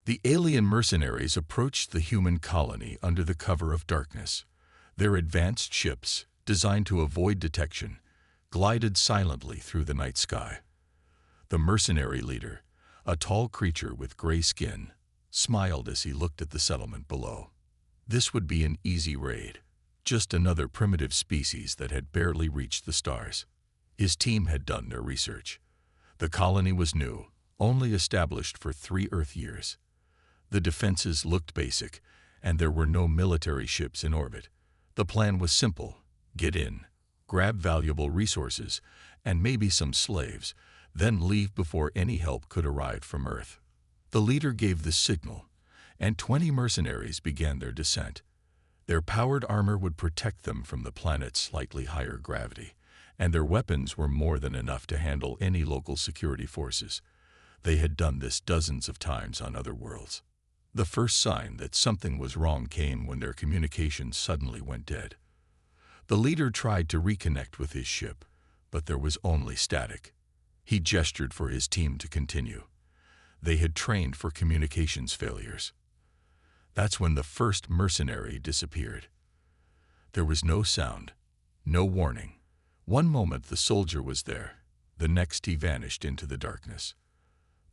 The alien mercenaries approached the human colony under the cover of darkness. Their advanced ships, designed to avoid detection, glided silently through the night sky. The mercenary leader, a tall creature with gray skin, smiled as he looked at the settlement below. This would be an easy raid, just another primitive species that had barely reached the stars. His team had done their research. The colony was new, only established for 3 Earth years. The defenses looked basic, and there were no military ships in orbit. The plan was simple: get in, grab valuable resources, and maybe some slaves, then leave before any help could arrive from Earth. The leader gave the signal, and 20 mercenaries began their descent. Their powered armor would protect them from the planet's slightly higher gravity, and their weapons were more than enough to handle any local security forces. They had done this dozens of times on other worlds. The first sign that something was wrong came when their communications suddenly went dead. The leader tried to reconnect with his ship, but there was only static. He gestured for his team to continue. They had trained for communications failures. That's when the first mercenary disappeared. There was no sound, no warning. One moment the soldier was there, the next he vanished into the darkness.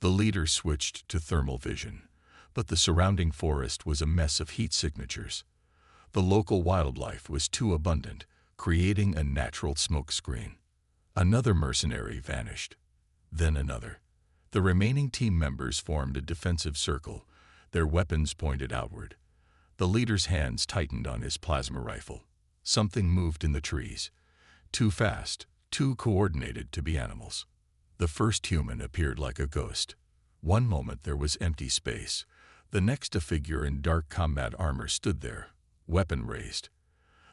The leader switched to thermal vision, but the surrounding forest was a mess of heat signatures. The local wildlife was too abundant, creating a natural smoke screen. Another mercenary vanished, then another. The remaining team members formed a defensive circle, their weapons pointed outward. The leader's hands tightened on his plasma rifle. Something moved in the trees. Too fast, too coordinated to be animals. The first human appeared like a ghost. One moment there was empty space. The next a figure in dark combat armor stood there, weapon raised.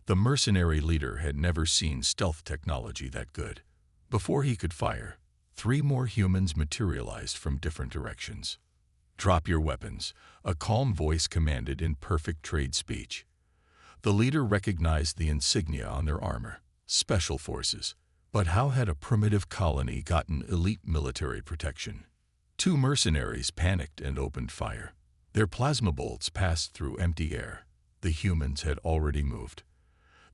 The mercenary leader had never seen stealth technology that good. Before he could fire, 3 more humans materialized from different directions. "Drop your weapons," a calm voice commanded in perfect trade speech. The leader recognized the insignia on their armor: Special Forces. But how had a primitive colony gotten elite military protection? 2 mercenaries panicked and opened fire. Their plasma bolts passed through empty air. The humans had already moved.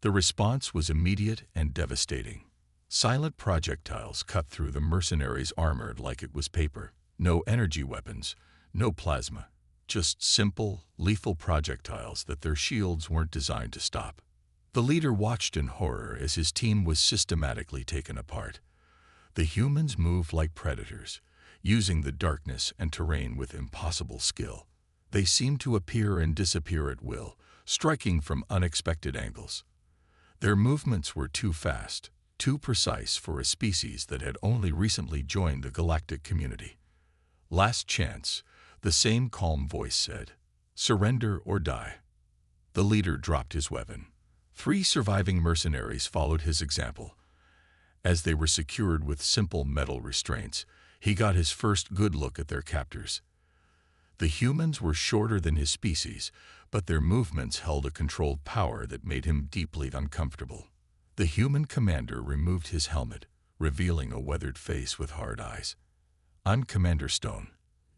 The response was immediate and devastating. Silent projectiles cut through the mercenaries' armor like it was paper. No energy weapons, no plasma, just simple, lethal projectiles that their shields weren't designed to stop. The leader watched in horror as his team was systematically taken apart. The humans moved like predators, using the darkness and terrain with impossible skill. They seemed to appear and disappear at will, striking from unexpected angles. Their movements were too fast, too precise for a species that had only recently joined the galactic community. "Last chance," the same calm voice said. "Surrender or die." The leader dropped his weapon. 3 surviving mercenaries followed his example. As they were secured with simple metal restraints, he got his first good look at their captors. The humans were shorter than his species, but their movements held a controlled power that made him deeply uncomfortable. The human commander removed his helmet, revealing a weathered face with hard eyes. "I'm Commander Stone.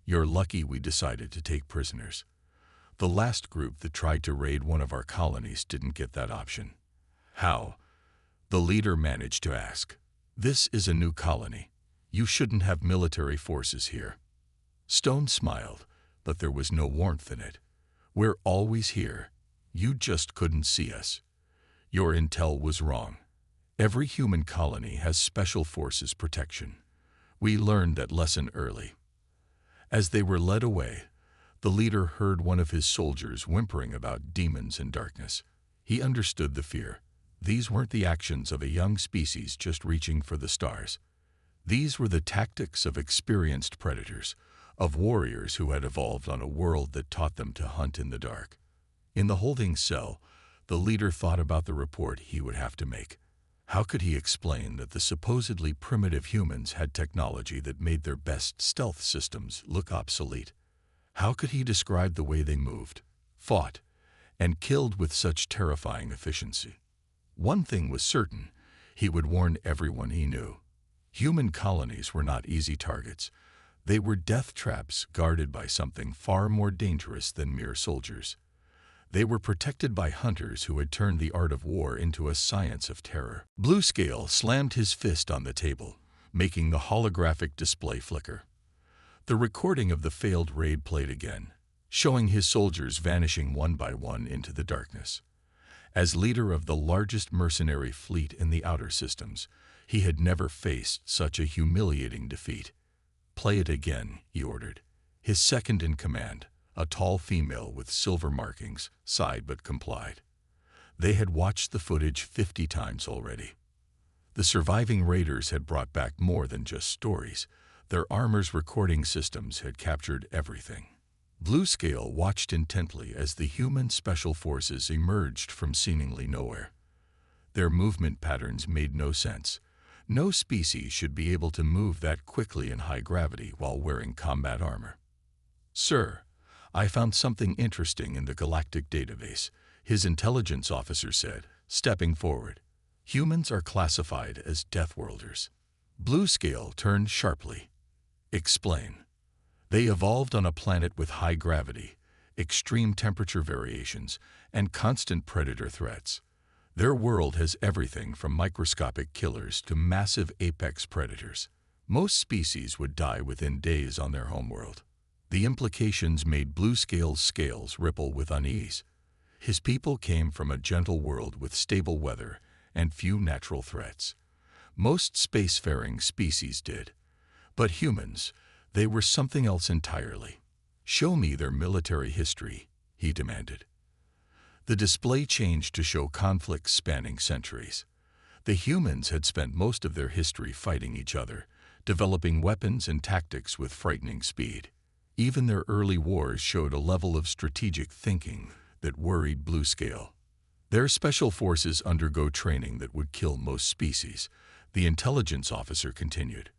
You're lucky we decided to take prisoners. The last group that tried to raid one of our colonies didn't get that option." "How?" the leader managed to ask. "This is a new colony. You shouldn't have military forces here." Stone smiled, but there was no warmth in it. "We're always here. You just couldn't see us. Your intel was wrong. Every human colony has special forces protection. We learned that lesson early." As they were led away, the leader heard one of his soldiers whimpering about demons and darkness. He understood the fear. These weren't the actions of a young species just reaching for the stars. These were the tactics of experienced predators, of warriors who had evolved on a world that taught them to hunt in the dark. In the holding cell, the leader thought about the report he would have to make. How could he explain that the supposedly primitive humans had technology that made their best stealth systems look obsolete? How could he describe the way they moved, fought, and killed with such terrifying efficiency? One thing was certain: he would warn everyone he knew. Human colonies were not easy targets. They were death traps guarded by something far more dangerous than mere soldiers. They were protected by hunters who had turned the art of war into a science of terror. Bluescale slammed his fist on the table, making the holographic display flicker. The recording of the failed raid played again, showing his soldiers vanishing one by one into the darkness. As leader of the largest mercenary fleet in the outer systems, he had never faced such a humiliating defeat. "Play it again," he ordered. His second in command, a tall female with silver markings, sighed but complied. They had watched the footage 50 times already. The surviving raiders had brought back more than just stories. Their armor's recording systems had captured everything. Bluescale watched intently as the human special forces emerged from seemingly nowhere. Their movement patterns made no sense. No species should be able to move that quickly in high gravity while wearing combat armor. "Sir, I found something interesting in the Galactic database," his intelligence officer said, stepping forward. "Humans are classified as Deathworlders." Bluescale turned sharply. "Explain." "They evolved on a planet with high gravity, extreme temperature variations, and constant predator threats. Their world has everything from microscopic killers to massive apex predators. Most species would die within days on their homeworld." The implications made Bluescale's scales ripple with unease. His people came from a gentle world with stable weather and few natural threats. Most spacefaring species did. But humans, they were something else entirely. "Show me their military history," he demanded. The display changed to show conflicts spanning centuries. The humans had spent most of their history fighting each other, developing weapons and tactics with frightening speed. Even their early wars showed a level of strategic thinking that worried Bluescale. "Their special forces undergo training that would kill most species," the intelligence officer continued.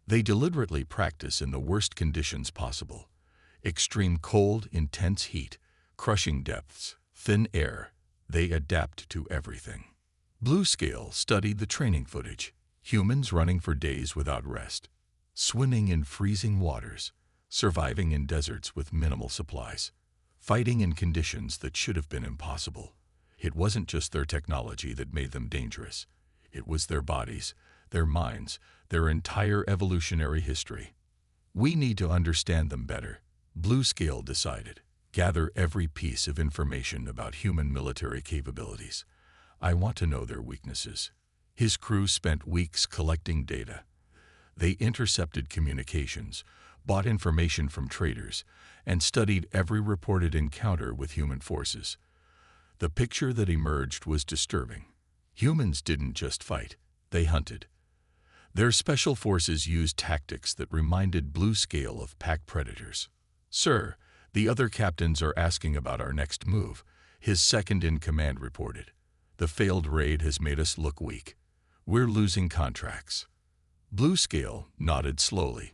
"They deliberately practice in the worst conditions possible. Extreme cold, intense heat, crushing depths, thin air. They adapt to everything." Bluescale studied the training footage. Humans running for days without rest, swimming in freezing waters, surviving in deserts with minimal supplies, fighting in conditions that should have been impossible. It wasn't just their technology that made them dangerous. It was their bodies, their minds, their entire evolutionary history. "We need to understand them better," Bluescale decided. "Gather every piece of information about human military capabilities. I want to know their weaknesses." His crew spent weeks collecting data. They intercepted communications, bought information from traders, and studied every reported encounter with human forces. The picture that emerged was disturbing. Humans didn't just fight, they hunted. Their special forces used tactics that reminded Bluescale of pack predators. "Sir, the other captains are asking about our next move," his second-in-command reported. "The failed raid has made us look weak. We're losing contracts." Bluescale nodded slowly.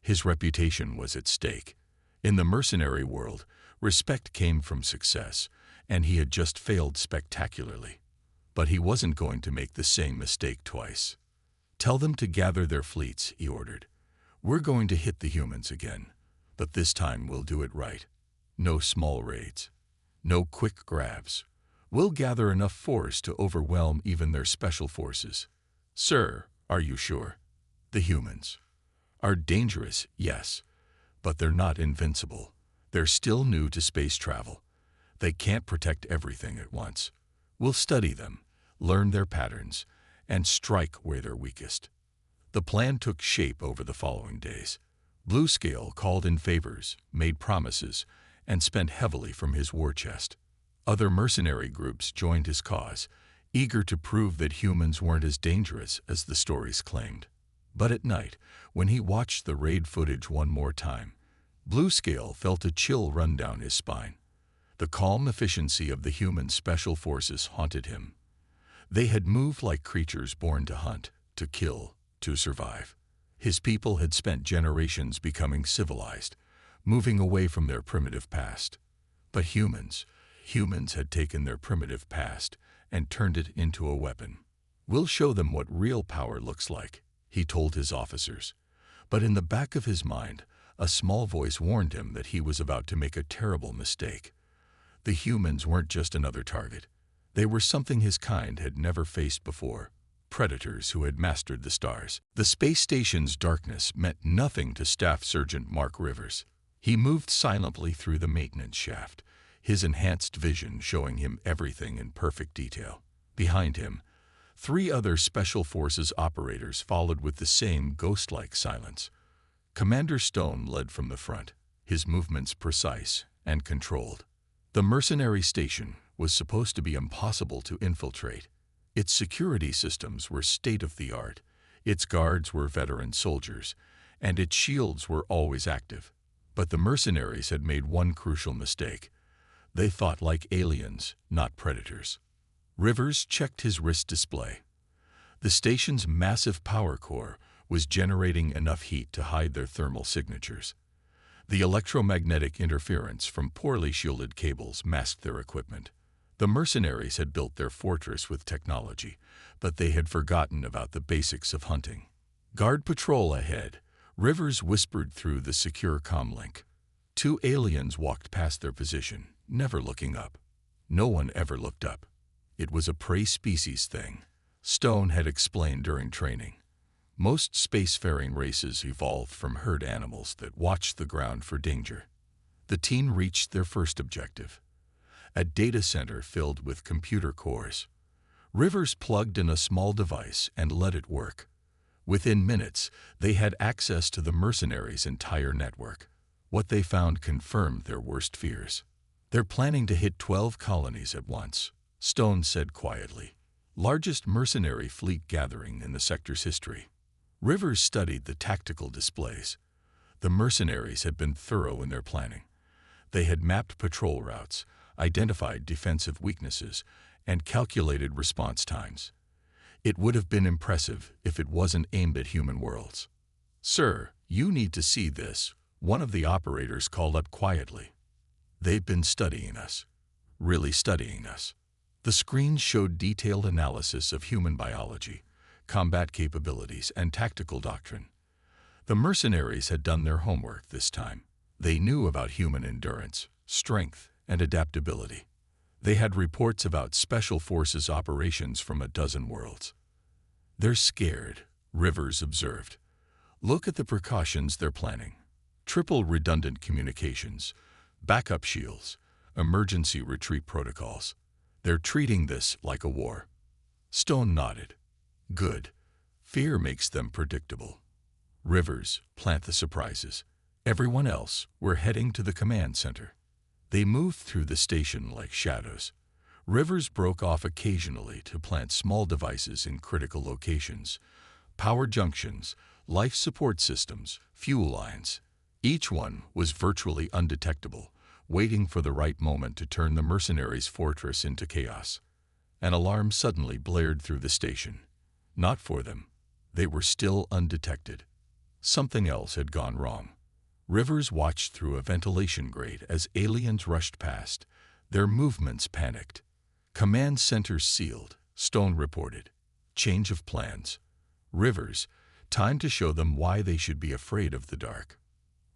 His reputation was at stake. In the mercenary world, respect came from success, and he had just failed spectacularly. But he wasn't going to make the same mistake twice. "Tell them to gather their fleets," he ordered. "We're going to hit the humans again, but this time we'll do it right. No small raids. No quick grabs. We'll gather enough force to overwhelm even their special forces." "Sir, are you sure?" "The humans are dangerous, yes, but they're not invincible. They're still new to space travel. They can't protect everything at once. We'll study them, learn their patterns, and strike where they're weakest." The plan took shape over the following days. Bluescale called in favors, made promises, and spent heavily from his war chest. Other mercenary groups joined his cause, eager to prove that humans weren't as dangerous as the stories claimed. But at night, when he watched the raid footage one more time, Bluescale felt a chill run down his spine. The calm efficiency of the human special forces haunted him. They had moved like creatures born to hunt, to kill, to survive. His people had spent generations becoming civilized, moving away from their primitive past. But humans had taken their primitive past and turned it into a weapon. "We'll show them what real power looks like," he told his officers. But in the back of his mind, a small voice warned him that he was about to make a terrible mistake. The humans weren't just another target. They were something his kind had never faced before, predators who had mastered the stars. The space station's darkness meant nothing to Staff Sergeant Mark Rivers. He moved silently through the maintenance shaft, his enhanced vision showing him everything in perfect detail. Behind him, 3 other Special Forces operators followed with the same ghost-like silence. Commander Stone led from the front, his movements precise and controlled. The mercenary station was supposed to be impossible to infiltrate. Its security systems were state-of-the-art, its guards were veteran soldiers, and its shields were always active. But the mercenaries had made one crucial mistake. They fought like aliens, not predators. Rivers checked his wrist display. The station's massive power core was generating enough heat to hide their thermal signatures. The electromagnetic interference from poorly shielded cables masked their equipment. The mercenaries had built their fortress with technology, but they had forgotten about the basics of hunting. Guard patrol ahead, Rivers whispered through the secure comlink. 2 aliens walked past their position, never looking up. No one ever looked up. It was a prey species thing, Stone had explained during training. Most spacefaring races evolved from herd animals that watched the ground for danger. The team reached their first objective, a data center filled with computer cores. Rivers plugged in a small device and let it work. Within minutes, they had access to the mercenaries' entire network. What they found confirmed their worst fears. They're planning to hit 12 colonies at once, Stone said quietly. Largest mercenary fleet gathering in the sector's history. Rivers studied the tactical displays. The mercenaries had been thorough in their planning. They had mapped patrol routes, identified defensive weaknesses, and calculated response times. It would have been impressive if it wasn't aimed at human worlds. "Sir, you need to see this," one of the operators called up quietly. "They've been studying us. Really studying us." The screen showed detailed analysis of human biology, combat capabilities, and tactical doctrine. The mercenaries had done their homework this time. They knew about human endurance, strength, and adaptability. They had reports about Special Forces operations from a dozen worlds. "They're scared," Rivers observed. "Look at the precautions they're planning. Triple redundant communications, backup shields, emergency retreat protocols. They're treating this like a war." Stone nodded. "Good. Fear makes them predictable. Rivers, plant the surprises. Everyone else, we're heading to the command center." They moved through the station like shadows. Rivers broke off occasionally to plant small devices in critical locations. Power junctions, life support systems, fuel lines. Each one was virtually undetectable, waiting for the right moment to turn the mercenaries' fortress into chaos. An alarm suddenly blared through the station. Not for them. They were still undetected. Something else had gone wrong. Rivers watched through a ventilation grate as aliens rushed past, their movements panicked. "Command centers sealed," Stone reported. "Change of plans." Rivers, time to show them why they should be afraid of the dark.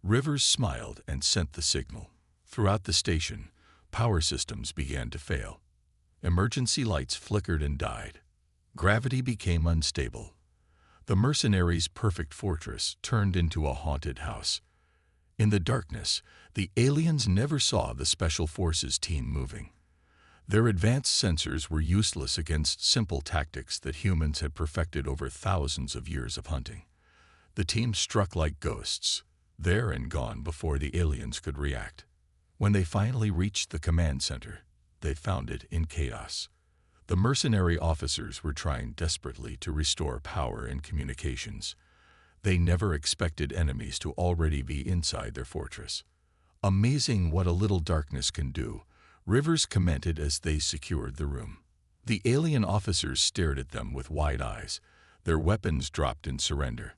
Rivers smiled and sent the signal. Throughout the station, power systems began to fail. Emergency lights flickered and died. Gravity became unstable. The mercenaries' perfect fortress turned into a haunted house. In the darkness, the aliens never saw the Special Forces team moving. Their advanced sensors were useless against simple tactics that humans had perfected over thousands of years of hunting. The team struck like ghosts, there and gone before the aliens could react. When they finally reached the command center, they found it in chaos. The mercenary officers were trying desperately to restore power and communications. They never expected enemies to already be inside their fortress. "Amazing what a little darkness can do," Rivers commented as they secured the room. The alien officers stared at them with wide eyes, their weapons dropped in surrender.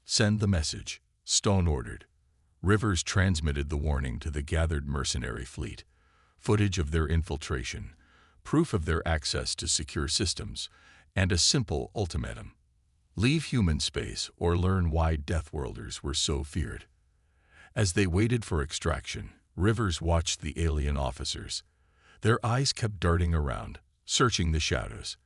"Send the message," Stone ordered. Rivers transmitted the warning to the gathered mercenary fleet. Footage of their infiltration, proof of their access to secure systems, and a simple ultimatum. Leave human space or learn why Deathworlders were so feared. As they waited for extraction, Rivers watched the alien officers. Their eyes kept darting around, searching the shadows.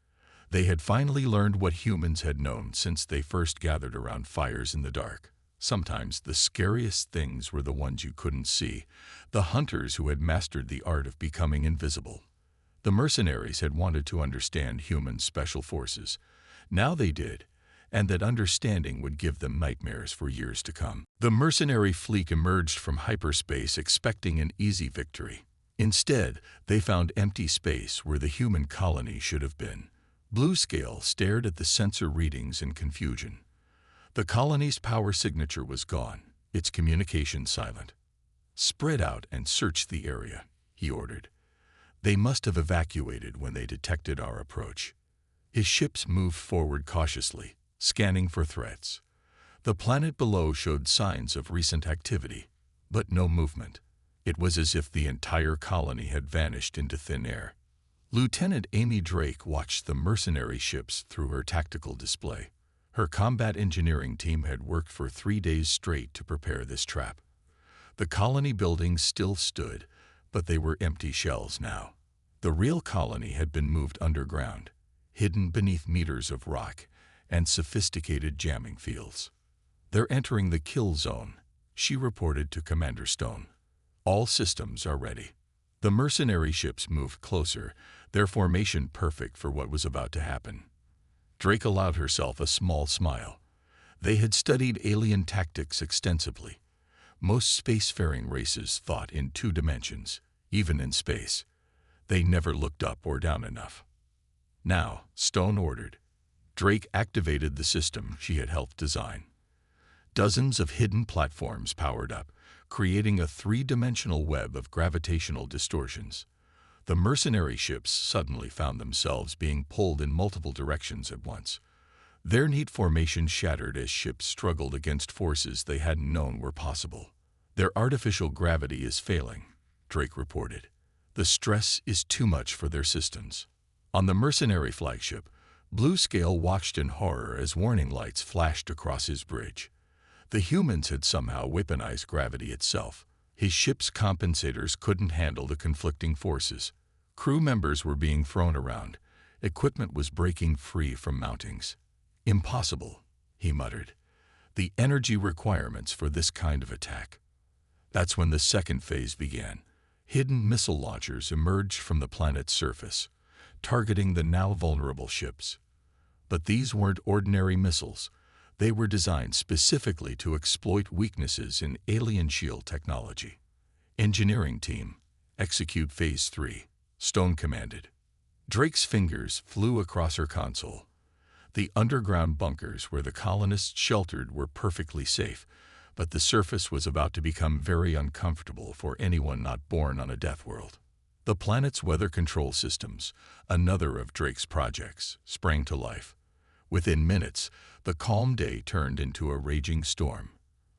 They had finally learned what humans had known since they first gathered around fires in the dark. Sometimes the scariest things were the ones you couldn't see, the hunters who had mastered the art of becoming invisible. The mercenaries had wanted to understand human special forces. Now they did, and that understanding would give them nightmares for years to come. The mercenary fleet emerged from hyperspace expecting an easy victory. Instead, they found empty space where the human colony should have been. Bluescale stared at the sensor readings in confusion. The colony's power signature was gone, its communication silent. "Spread out and search the area," he ordered. "They must have evacuated when they detected our approach." His ships moved forward cautiously, scanning for threats. The planet below showed signs of recent activity, but no movement. It was as if the entire colony had vanished into thin air. Lieutenant Amy Drake watched the mercenary ships through her tactical display. Her combat engineering team had worked for 3 days straight to prepare this trap. The colony buildings still stood, but they were empty shells now. The real colony had been moved underground, hidden beneath meters of rock and sophisticated jamming fields. "They're entering the kill zone," she reported to Commander Stone. "All systems are ready." The mercenary ships moved closer, their formation perfect for what was about to happen. Drake allowed herself a small smile. They had studied alien tactics extensively. Most spacefaring races thought in 2 dimensions, even in space. They never looked up or down enough. "Now," Stone ordered. Drake activated the system she had helped design. Dozens of hidden platforms powered up, creating a 3-dimensional web of gravitational distortions. The mercenary ships suddenly found themselves being pulled in multiple directions at once. Their neat formation shattered as ships struggled against forces they hadn't known were possible. "Their artificial gravity is failing," Drake reported. "The stress is too much for their systems." On the mercenary flagship, Bluescale watched in horror as warning lights flashed across his bridge. The humans had somehow weaponized gravity itself. His ship's compensators couldn't handle the conflicting forces. Crew members were being thrown around. Equipment was breaking free from mountings. "Impossible," he muttered. "The energy requirements for this kind of attack." That's when the second phase began. Hidden missile launchers emerged from the planet's surface, targeting the now vulnerable ships. But these weren't ordinary missiles. They were designed specifically to exploit weaknesses in alien shield technology. "Engineering team, execute Phase 3, Stone commanded. Drake's fingers flew across her console. The underground bunkers where the colonists sheltered were perfectly safe, but the surface was about to become very uncomfortable for anyone not born on a death world. The planet's weather control systems, another of Drake's projects, sprang to life. Within minutes, the calm day turned into a raging storm.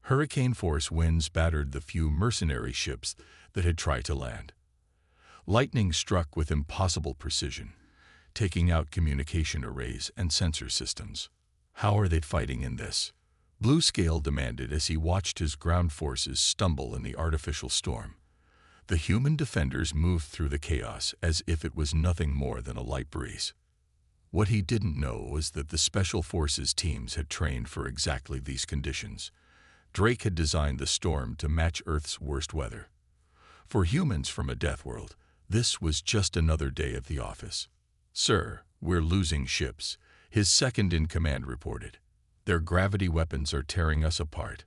Hurricane-force winds battered the few mercenary ships that had tried to land. Lightning struck with impossible precision, taking out communication arrays and sensor systems. "How are they fighting in this?" Bluescale demanded as he watched his ground forces stumble in the artificial storm. The human defenders moved through the chaos as if it was nothing more than a light breeze. What he didn't know was that the Special Forces teams had trained for exactly these conditions. Drake had designed the storm to match Earth's worst weather. For humans from a death world, this was just another day at the office. "Sir, we're losing ships," his second-in-command reported. "Their gravity weapons are tearing us apart.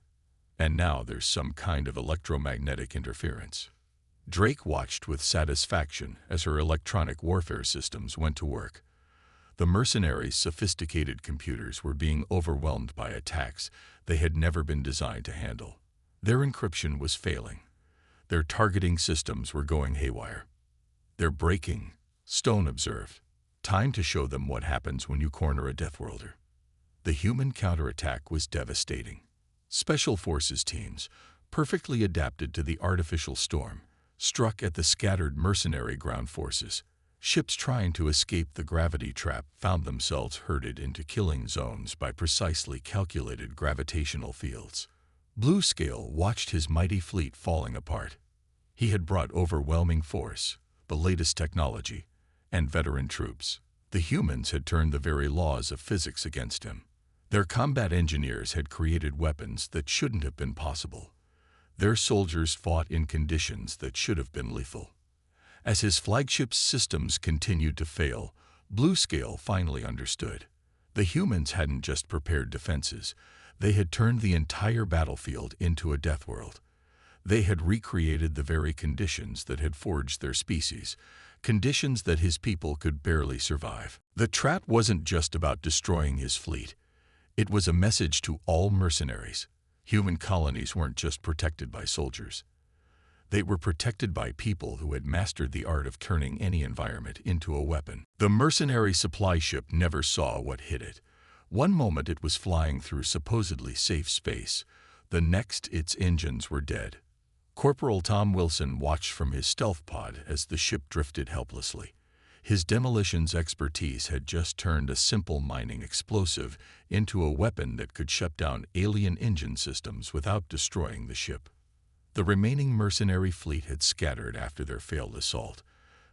And now there's some kind of electromagnetic interference." Drake watched with satisfaction as her electronic warfare systems went to work. The mercenaries' sophisticated computers were being overwhelmed by attacks they had never been designed to handle. Their encryption was failing. Their targeting systems were going haywire. "They're breaking," Stone observed. "Time to show them what happens when you corner a Deathworlder." The human counterattack was devastating. Special Forces teams, perfectly adapted to the artificial storm, struck at the scattered mercenary ground forces. Ships trying to escape the gravity trap found themselves herded into killing zones by precisely calculated gravitational fields. Bluescale watched his mighty fleet falling apart. He had brought overwhelming force, the latest technology, and veteran troops. The humans had turned the very laws of physics against him. Their combat engineers had created weapons that shouldn't have been possible. Their soldiers fought in conditions that should have been lethal. As his flagship's systems continued to fail, Bluescale finally understood. The humans hadn't just prepared defenses, they had turned the entire battlefield into a death world. They had recreated the very conditions that had forged their species, conditions that his people could barely survive. The trap wasn't just about destroying his fleet. It was a message to all mercenaries. Human colonies weren't just protected by soldiers. They were protected by people who had mastered the art of turning any environment into a weapon. The mercenary supply ship never saw what hit it. One moment it was flying through supposedly safe space. The next, its engines were dead. Corporal Tom Wilson watched from his stealth pod as the ship drifted helplessly. His demolitions expertise had just turned a simple mining explosive into a weapon that could shut down alien engine systems without destroying the ship. The remaining mercenary fleet had scattered after their failed assault,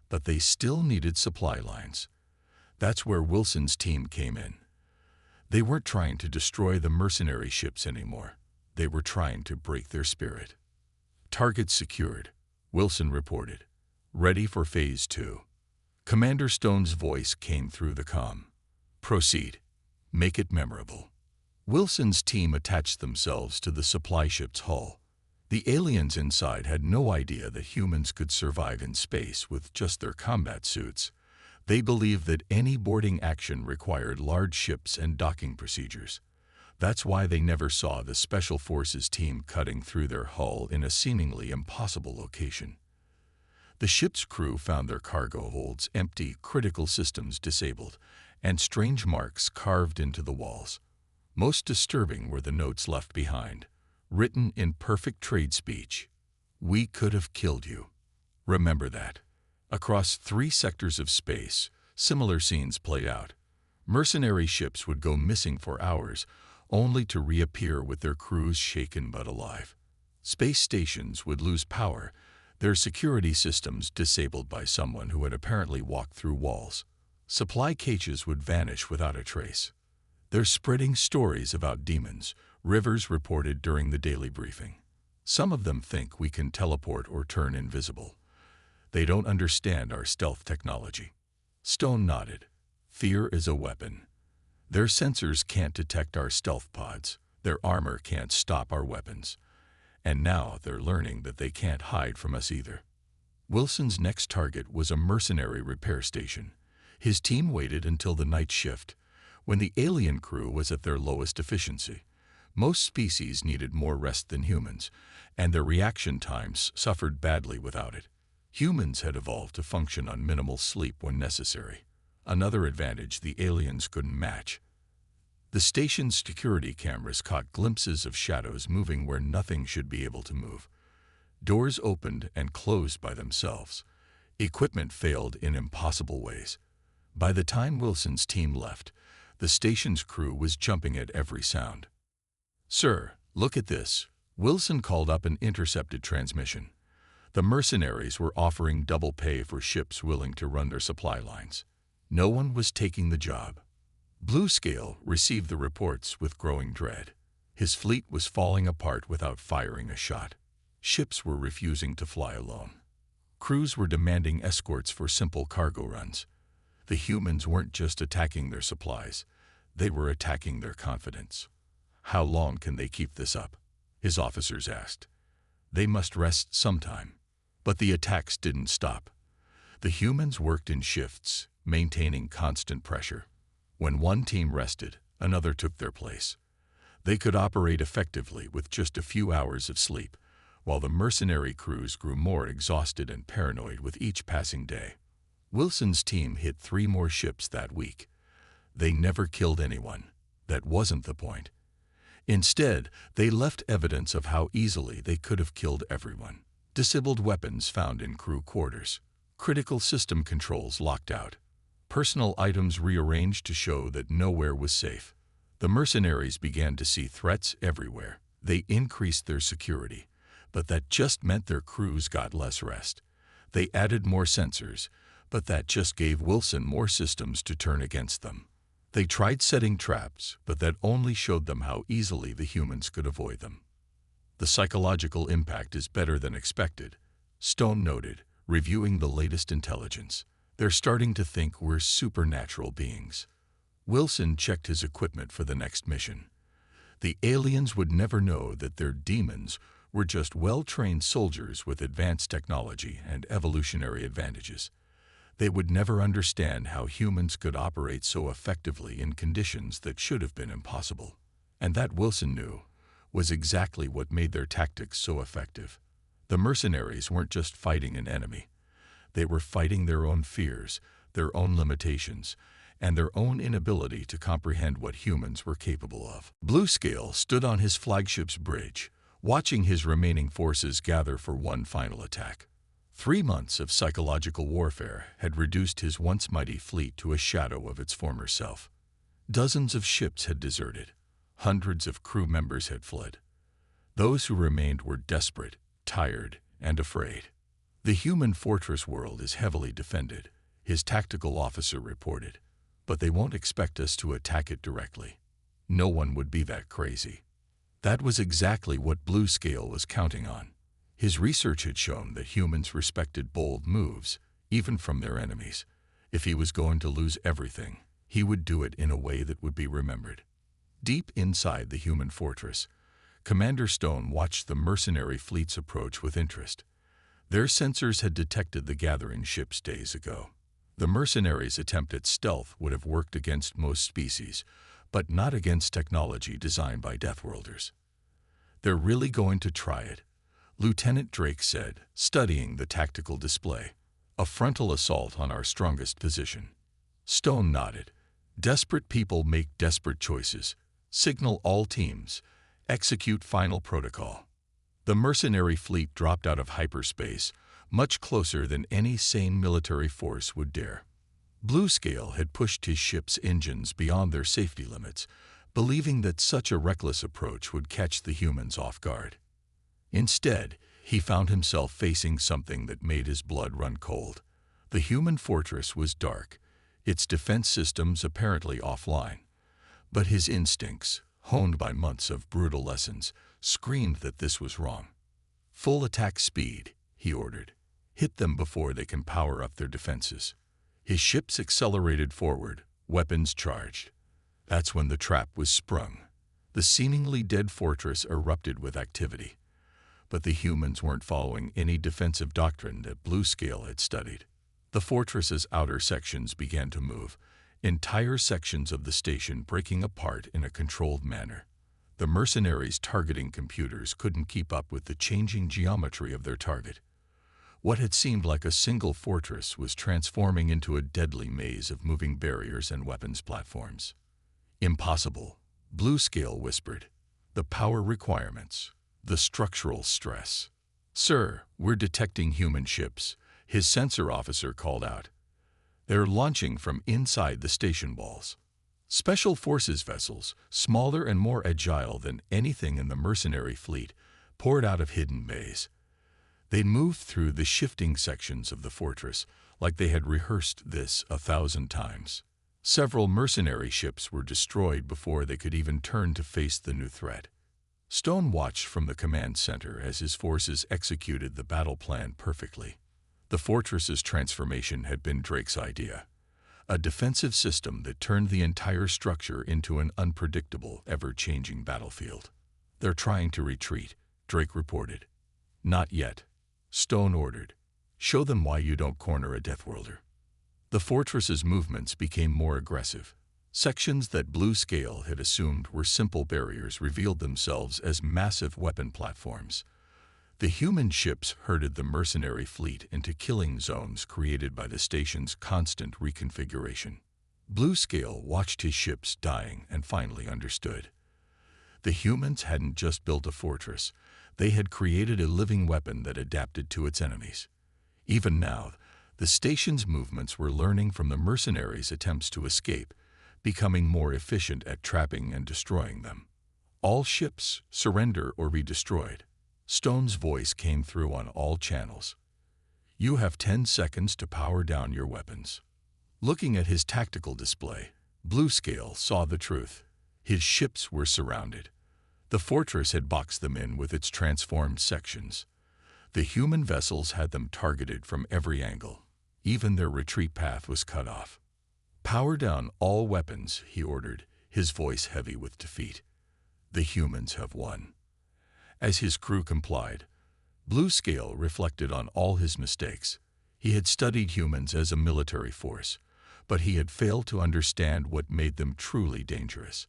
but they still needed supply lines. That's where Wilson's team came in. They weren't trying to destroy the mercenary ships anymore. They were trying to break their spirit. Target secured, Wilson reported. Ready for Phase 2. Commander Stone's voice came through the comm. Proceed. Make it memorable. Wilson's team attached themselves to the supply ship's hull. The aliens inside had no idea that humans could survive in space with just their combat suits. They believed that any boarding action required large ships and docking procedures. That's why they never saw the Special Forces team cutting through their hull in a seemingly impossible location. The ship's crew found their cargo holds empty, critical systems disabled, and strange marks carved into the walls. Most disturbing were the notes left behind, written in perfect trade speech. We could have killed you. Remember that. Across 3 sectors of space, similar scenes played out. Mercenary ships would go missing for hours, only to reappear with their crews shaken but alive. Space stations would lose power, their security systems disabled by someone who had apparently walked through walls. Supply caches would vanish without a trace. They're spreading stories about demons, Rivers reported during the daily briefing. Some of them think we can teleport or turn invisible. They don't understand our stealth technology. Stone nodded. Fear is a weapon. Their sensors can't detect our stealth pods. Their armor can't stop our weapons. And now they're learning that they can't hide from us either. Wilson's next target was a mercenary repair station. His team waited until the night shift, when the alien crew was at their lowest efficiency. Most species needed more rest than humans, and their reaction times suffered badly without it. Humans had evolved to function on minimal sleep when necessary, another advantage the aliens couldn't match. The station's security cameras caught glimpses of shadows moving where nothing should be able to move. Doors opened and closed by themselves. Equipment failed in impossible ways. By the time Wilson's team left, the station's crew was jumping at every sound. "Sir, look at this." Wilson called up an intercepted transmission. The mercenaries were offering double pay for ships willing to run their supply lines. No one was taking the job. Bluescale received the reports with growing dread. His fleet was falling apart without firing a shot. Ships were refusing to fly alone. Crews were demanding escorts for simple cargo runs. The humans weren't just attacking their supplies, they were attacking their confidence. How long can they keep this up? His officers asked. They must rest sometime. But the attacks didn't stop. The humans worked in shifts, maintaining constant pressure. When one team rested, another took their place. They could operate effectively with just a few hours of sleep, while the mercenary crews grew more exhausted and paranoid with each passing day. Wilson's team hit 3 more ships that week. They never killed anyone. That wasn't the point. Instead, they left evidence of how easily they could have killed everyone. Disabled weapons found in crew quarters. Critical system controls locked out. Personal items rearranged to show that nowhere was safe. The mercenaries began to see threats everywhere. They increased their security, but that just meant their crews got less rest. They added more sensors, but that just gave Wilson more systems to turn against them. They tried setting traps, but that only showed them how easily the humans could avoid them. The psychological impact is better than expected, Stone noted, reviewing the latest intelligence. They're starting to think we're supernatural beings. Wilson checked his equipment for the next mission. The aliens would never know that their demons were just well-trained soldiers with advanced technology and evolutionary advantages. They would never understand how humans could operate so effectively in conditions that should have been impossible. And that, Wilson knew, was exactly what made their tactics so effective. The mercenaries weren't just fighting an enemy. They were fighting their own fears, their own limitations, and their own inability to comprehend what humans were capable of. Bluescale stood on his flagship's bridge, watching his remaining forces gather for one final attack. 3 months of psychological warfare had reduced his once mighty fleet to a shadow of its former self. Dozens of ships had deserted. Hundreds of crew members had fled. Those who remained were desperate, tired, and afraid. The human fortress world is heavily defended, his tactical officer reported, but they won't expect us to attack it directly. No one would be that crazy. That was exactly what Bluescale was counting on. His research had shown that humans respected bold moves, even from their enemies. If he was going to lose everything, he would do it in a way that would be remembered. Deep inside the human fortress, Commander Stone watched the mercenary fleet's approach with interest. Their sensors had detected the gathering ships days ago. The mercenaries' attempt at stealth would have worked against most species, but not against technology designed by Deathworlders. They're really going to try it, Lieutenant Drake said, studying the tactical display. A frontal assault on our strongest position. Stone nodded. Desperate people make desperate choices. Signal all teams. Execute final protocol. The mercenary fleet dropped out of hyperspace, much closer than any sane military force would dare. Bluescale had pushed his ship's engines beyond their safety limits, believing that such a reckless approach would catch the humans off guard. Instead, he found himself facing something that made his blood run cold. The human fortress was dark, its defense systems apparently offline. But his instincts, honed by months of brutal lessons, screamed that this was wrong. Full attack speed, he ordered. Hit them before they can power up their defenses. His ships accelerated forward, weapons charged. That's when the trap was sprung. The seemingly dead fortress erupted with activity. But the humans weren't following any defensive doctrine that Bluescale had studied. The fortress's outer sections began to move, entire sections of the station breaking apart in a controlled manner. The mercenaries' targeting computers couldn't keep up with the changing geometry of their target. What had seemed like a single fortress was transforming into a deadly maze of moving barriers and weapons platforms. Impossible, Bluescale whispered. The power requirements, the structural stress. Sir, we're detecting human ships, his sensor officer called out. They're launching from inside the station walls. Special forces vessels, smaller and more agile than anything in the mercenary fleet, poured out of hidden bays. They moved through the shifting sections of the fortress like they had rehearsed this 1,000 times. Several mercenary ships were destroyed before they could even turn to face the new threat. Stone watched from the command center as his forces executed the battle plan perfectly. The fortress's transformation had been Drake's idea, a defensive system that turned the entire structure into an unpredictable, ever-changing battlefield. They're trying to retreat, Drake reported. Not yet, Stone ordered. Show them why you don't corner a Deathworlder. The fortress's movements became more aggressive. Sections that Bluescale had assumed were simple barriers revealed themselves as massive weapon platforms. The human ships herded the mercenary fleet into killing zones created by the station's constant reconfiguration. Bluescale watched his ships dying and finally understood. The humans hadn't just built a fortress, they had created a living weapon that adapted to its enemies. Even now, The station's movements were learning from the mercenaries' attempts to escape, becoming more efficient at trapping and destroying them. All ships, surrender or be destroyed. Stone's voice came through on all channels. You have 10 seconds to power down your weapons. Looking at his tactical display, Bluescale saw the truth. His ships were surrounded. The fortress had boxed them in with its transformed sections. The human vessels had them targeted from every angle. Even their retreat path was cut off. Power down all weapons, he ordered, his voice heavy with defeat. The humans have won. As his crew complied, Bluescale reflected on all his mistakes. He had studied humans as a military force, but he had failed to understand what made them truly dangerous.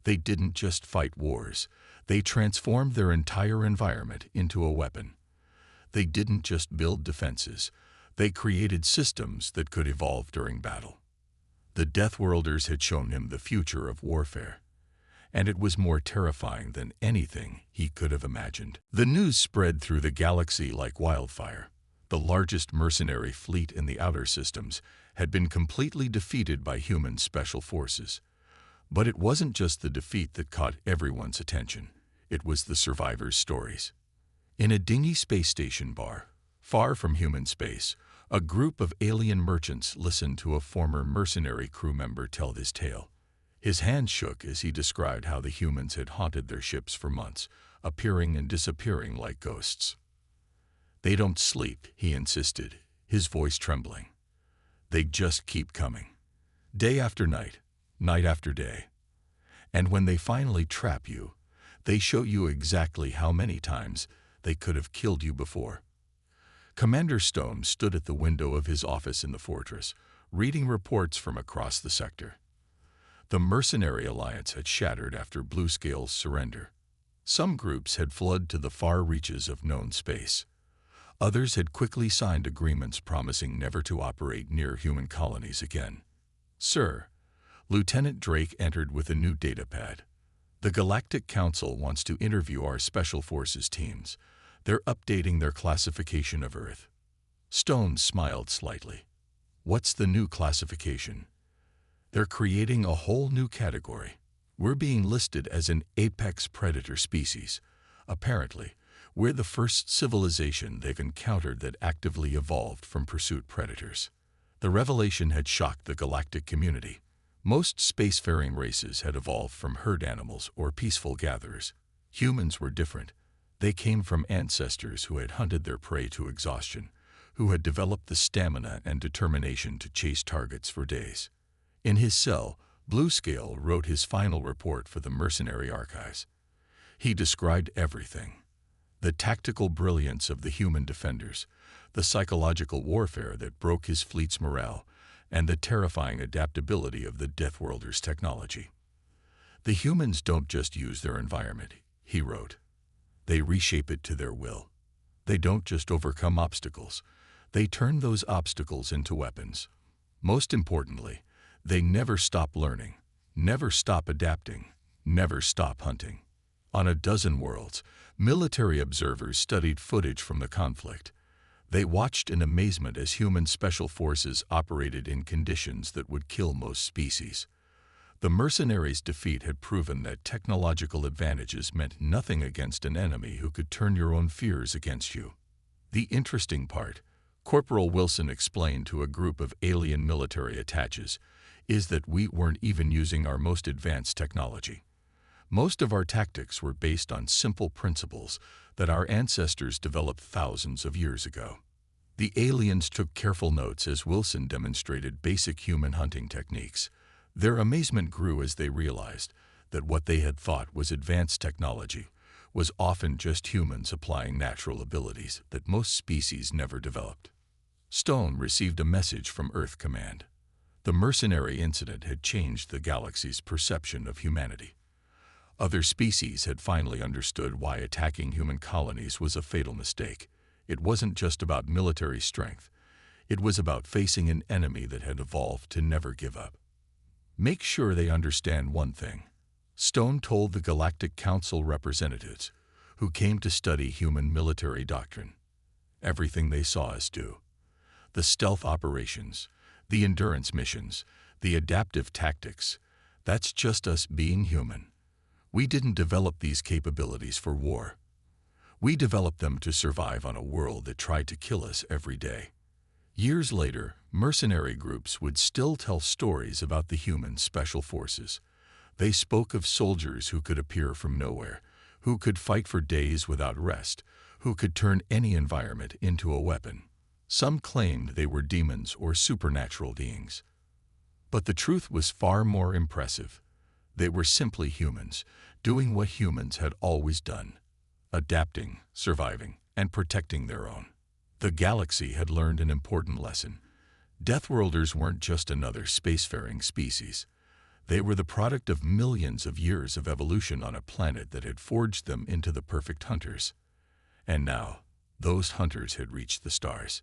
They didn't just fight wars. They transformed their entire environment into a weapon. They didn't just build defenses. They created systems that could evolve during battle. The Deathworlders had shown him the future of warfare, and it was more terrifying than anything he could have imagined. The news spread through the galaxy like wildfire. The largest mercenary fleet in the outer systems had been completely defeated by human special forces. But it wasn't just the defeat that caught everyone's attention. It was the survivors' stories. In a dingy space station bar, far from human space, a group of alien merchants listened to a former mercenary crew member tell his tale. His hands shook as he described how the humans had haunted their ships for months, appearing and disappearing like ghosts. They don't sleep, he insisted, his voice trembling. They just keep coming. Day after night, night after day. And when they finally trap you, they show you exactly how many times they could have killed you before. Commander Stone stood at the window of his office in the fortress, reading reports from across the sector. The Mercenary Alliance had shattered after Bluescale's surrender. Some groups had fled to the far reaches of known space. Others had quickly signed agreements promising never to operate near human colonies again. Sir, Lieutenant Drake entered with a new datapad. The Galactic Council wants to interview our Special Forces teams. They're updating their classification of Earth. Stone smiled slightly. What's the new classification? They're creating a whole new category. We're being listed as an apex predator species. Apparently, we're the first civilization they've encountered that actively evolved from pursuit predators. The revelation had shocked the galactic community. Most spacefaring races had evolved from herd animals or peaceful gatherers. Humans were different. They came from ancestors who had hunted their prey to exhaustion, who had developed the stamina and determination to chase targets for days. In his cell, Bluescale wrote his final report for the Mercenary Archives. He described everything: the tactical brilliance of the human defenders, the psychological warfare that broke his fleet's morale, and the terrifying adaptability of the Deathworlders' technology. The humans don't just use their environment, he wrote. They reshape it to their will. They don't just overcome obstacles. They turn those obstacles into weapons. Most importantly, they never stop learning, never stop adapting, never stop hunting. On a dozen worlds, military observers studied footage from the conflict. They watched in amazement as human special forces operated in conditions that would kill most species. The mercenaries' defeat had proven that technological advantages meant nothing against an enemy who could turn your own fears against you. The interesting part, Corporal Wilson explained to a group of alien military attaches, is that we weren't even using our most advanced technology. Most of our tactics were based on simple principles that our ancestors developed thousands of years ago. The aliens took careful notes as Wilson demonstrated basic human hunting techniques. Their amazement grew as they realized that what they had thought was advanced technology was often just humans applying natural abilities that most species never developed. Stone received a message from Earth Command. The mercenary incident had changed the galaxy's perception of humanity. Other species had finally understood why attacking human colonies was a fatal mistake. It wasn't just about military strength. It was about facing an enemy that had evolved to never give up. Make sure they understand one thing, Stone told the Galactic Council representatives who came to study human military doctrine. Everything they saw us do. The stealth operations, the endurance missions, the adaptive tactics, that's just us being human. We didn't develop these capabilities for war. We developed them to survive on a world that tried to kill us every day. Years later, mercenary groups would still tell stories about the human special forces. They spoke of soldiers who could appear from nowhere, who could fight for days without rest, who could turn any environment into a weapon. Some claimed they were demons or supernatural beings. But the truth was far more impressive. They were simply humans, doing what humans had always done: adapting, surviving, and protecting their own. The galaxy had learned an important lesson. Deathworlders weren't just another spacefaring species. They were the product of millions of years of evolution on a planet that had forged them into the perfect hunters. And now, those hunters had reached the stars.